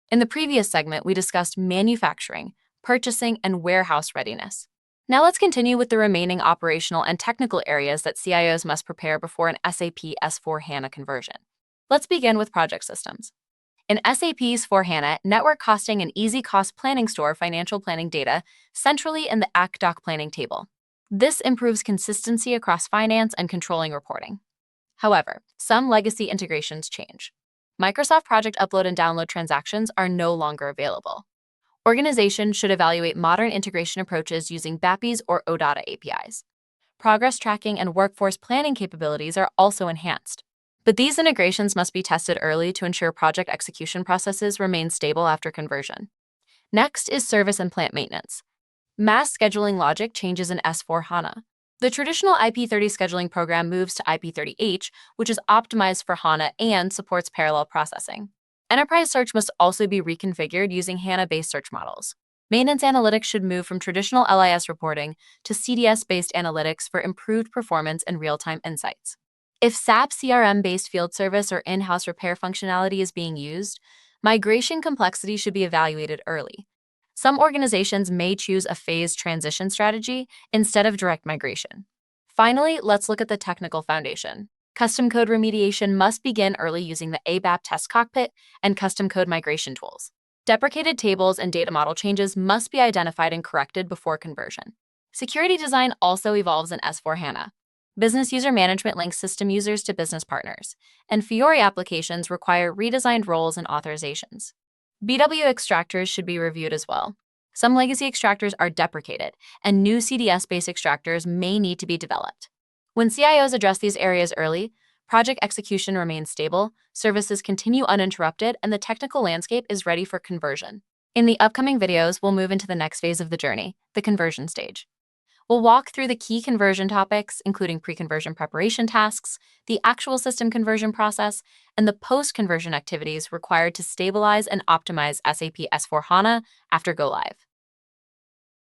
In the previous segment, we discussed manufacturing, purchasing, and warehouse readiness. Now let's continue with the remaining operational and technical areas that CIOs must prepare before an SAP S4HANA conversion. Let's begin with project systems. In SAP S4HANA, network costing and easy cost planning store financial planning data centrally in the ACDoc planning table. This improves consistency across finance and controlling reporting. However, some legacy integrations change. Microsoft Project Upload and Download transactions are no longer available. Organizations should evaluate modern integration approaches using BAPIs or OData APIs. Progress tracking and workforce planning capabilities are also enhanced. But these integrations must be tested early to ensure project execution processes remain stable after conversion. Next is service and plant maintenance. Mass scheduling logic changes in S4HANA. The traditional IP30 scheduling program moves to IP30H, which is optimized for HANA and supports parallel processing. Enterprise search must also be reconfigured using HANA-based search models. Maintenance analytics should move from traditional LIS reporting to CDS-based analytics for improved performance and real-time insights. If SAP CRM-based field service or in-house repair functionality is being used, migration complexity should be evaluated early. Some organizations may choose a phased transition strategy instead of direct migration. Finally, let's look at the technical foundation. Custom code remediation must begin early using the ABAP Test Cockpit and custom code migration tools. Deprecated tables and data model changes must be identified and corrected before conversion. Security design also evolves in S4HANA. Business user management links system users to business partners, and Fiori applications require redesigned roles and authorizations. BW extractors should be reviewed as well. Some legacy extractors are deprecated, and new CDS-based extractors may need to be developed. When CIOs address these areas early, project execution remains stable, services continue uninterrupted, and the technical landscape is ready for conversion. In the upcoming videos, we'll move into the next phase of the journey, the conversion stage. We'll walk through the key conversion topics, including pre-conversion preparation tasks, the actual system conversion process, and the post-conversion activities required to stabilize and optimize SAP S4HANA after go-live.